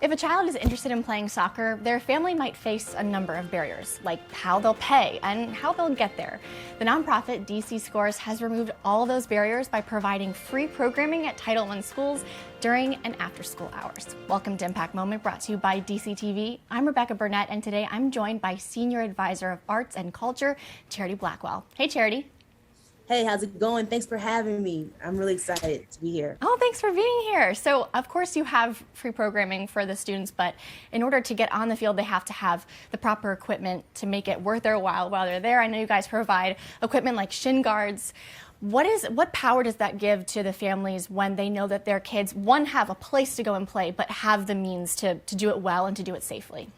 If a child is interested in playing soccer, their family might face a number of barriers, like how they'll pay and how they'll get there. The nonprofit DC Scores has removed all those barriers by providing free programming at Title I schools during and after school hours. Welcome to Impact Moment, brought to you by DCTV. I'm Rebecca Burnett, and today I'm joined by Senior Advisor of Arts and Culture, Charity Blackwell. Hey, Charity. Hey, how's it going? Thanks for having me. I'm really excited to be here. Oh, thanks for being here. So, of course, you have free programming for the students, but in order to get on the field, they have to have the proper equipment to make it worth their while they're there. I know you guys provide equipment like shin guards. What power does that give to the families when they know that their kids, one, have a place to go and play, but have the means to do it well and to do it safely?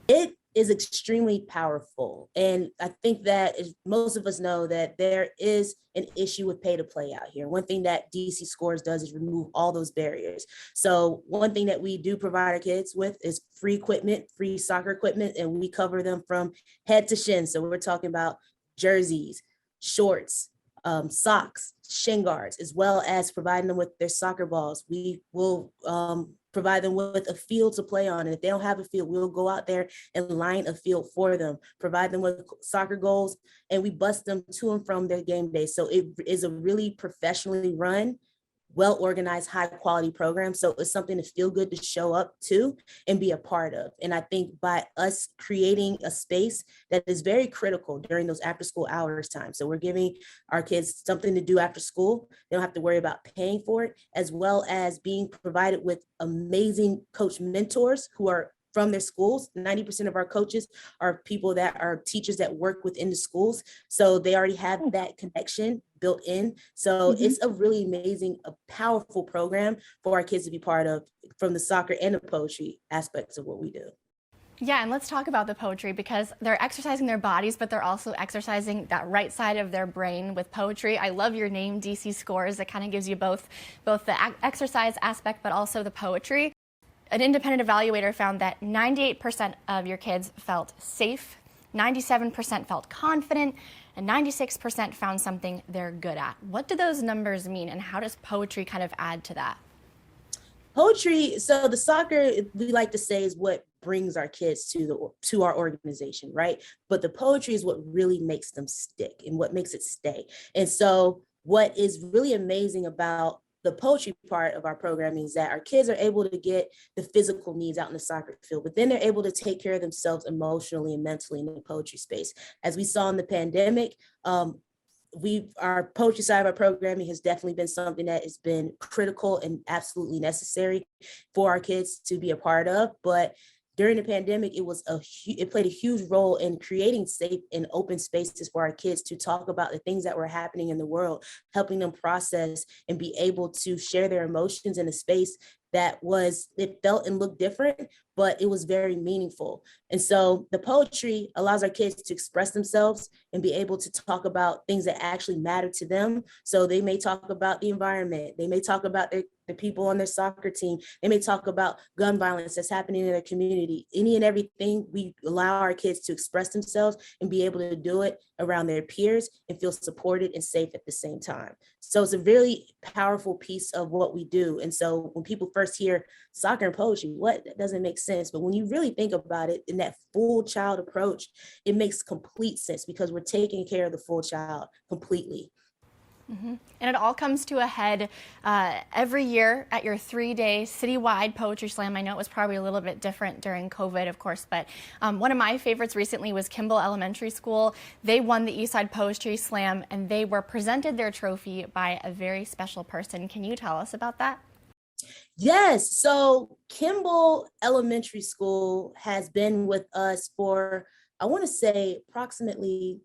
It is extremely powerful. And I think that most of us know that there is an issue with pay to play out here. One thing that DC Scores does is remove all those barriers. So one thing that we do provide our kids with is free equipment, free soccer equipment, and we cover them from head to shin. So we're talking about jerseys, shorts, socks, shin guards, as well as providing them with their soccer balls. We will provide them with a field to play on. And if they don't have a field, we'll go out there and line a field for them, provide them with soccer goals, and we bus them to and from their game day. So it is a really professionally run, well-organized, high-quality program. So it's something to feel good to show up to and be a part of. And I think by us creating a space that is very critical during those after-school hours time. So we're giving our kids something to do after school. They don't have to worry about paying for it, as well as being provided with amazing coach mentors who are from their schools. 90% of our coaches are people that are teachers that work within the schools. So they already have that connection built in. So it's a really amazing, a powerful program for our kids to be part of, from the soccer and the poetry aspects of what we do. Yeah, and let's talk about the poetry, because they're exercising their bodies, but they're also exercising that right side of their brain with poetry. I love your name, DC Scores. It kind of gives you both the exercise aspect, but also the poetry. An independent evaluator found that 98% of your kids felt safe, 97% felt confident, and 96% found something they're good at. What do those numbers mean, and how does poetry kind of add to that? Poetry, so the soccer, we like to say, is what brings our kids to our organization, right? But the poetry is what really makes them stick and what makes it stay. And so what is really amazing about the poetry part of our programming is that our kids are able to get the physical needs out in the soccer field, but then they're able to take care of themselves emotionally and mentally in the poetry space. As we saw in the pandemic, our poetry side of our programming has definitely been something that has been critical and absolutely necessary for our kids to be a part of. But during the pandemic, it played a huge role in creating safe and open spaces for our kids to talk about the things that were happening in the world, helping them process and be able to share their emotions in a space that it felt and looked different, but it was very meaningful. And so the poetry allows our kids to express themselves and be able to talk about things that actually matter to them. So they may talk about the environment. They may talk about the people on their soccer team. They may talk about gun violence that's happening in their community. Any and everything, we allow our kids to express themselves and be able to do it around their peers and feel supported and safe at the same time. So it's a really powerful piece of what we do. And so when people first hear soccer and poetry, that doesn't make sense. But when you really think about it in that full child approach, it makes complete sense, because we're taking care of the full child completely. And it all comes to a head every year at your 3-day citywide poetry slam. I know it was probably a little bit different during COVID, of course, but one of my favorites recently was Kimball Elementary School. They won the Eastside Poetry Slam, and they were presented their trophy by a very special person. Can you tell us about that? Yes. So Kimball Elementary School has been with us for, I want to say, approximately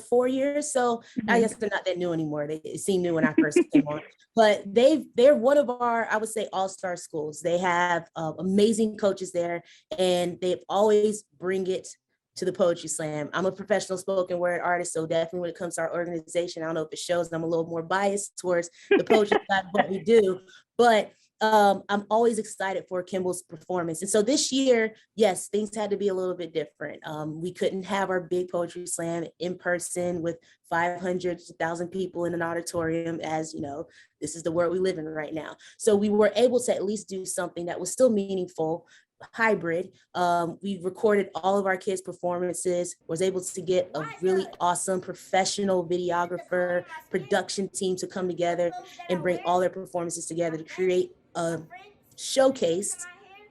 4 years. So I guess they're not that new anymore. It seemed new when I first came on, but they're one of our, I would say, all-star schools. They have amazing coaches there, and they've always bring it to the poetry slam. I'm a professional spoken word artist, so definitely when it comes to our organization, I don't know if it shows, I'm a little more biased towards the poetry side of what we do, but I'm always excited for Kimball's performance. And so this year, yes, things had to be a little bit different. We couldn't have our big poetry slam in person with 500 to 1,000 people in an auditorium, as you know, this is the world we live in right now. So we were able to at least do something that was still meaningful, hybrid. We recorded all of our kids' performances, was able to get a really awesome professional videographer, production team to come together and bring all their performances together to create a showcase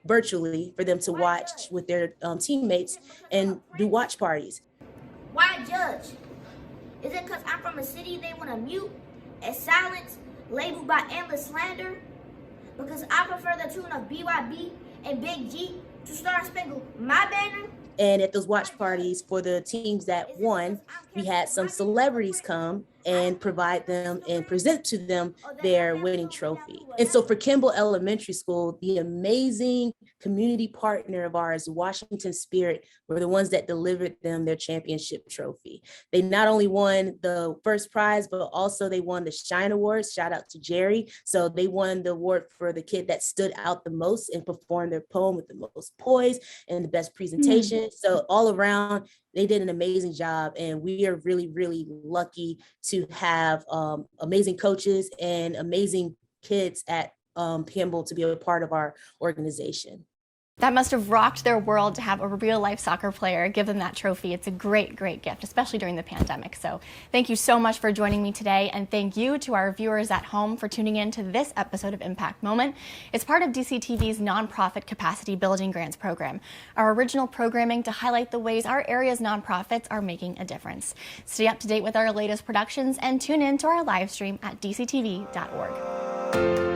virtually for them to watch with their teammates and do watch parties. Why judge? Is it because I'm from a city they want to mute and silence, labeled by endless slander? Because I prefer the tune of BYB and Big G to Star Spangled My Banner? And at those watch parties for the teams that won, we had some celebrities come and provide them and present to them their winning trophy. And so for Kimball Elementary School, the amazing community partner of ours, Washington Spirit, were the ones that delivered them their championship trophy. They not only won the first prize, but also they won the Shine Awards. Shout out to Jerry. So they won the award for the kid that stood out the most and performed their poem with the most poise and the best presentation. So all around, they did an amazing job, and we are really, really lucky to have amazing coaches and amazing kids at Kimball to be a part of our organization. That must have rocked their world to have a real life soccer player give them that trophy. It's a great, great gift, especially during the pandemic. So thank you so much for joining me today. And thank you to our viewers at home for tuning in to this episode of Impact Moment. It's part of DCTV's nonprofit capacity building grants program, our original programming to highlight the ways our area's nonprofits are making a difference. Stay up to date with our latest productions and tune in to our live stream at dctv.org.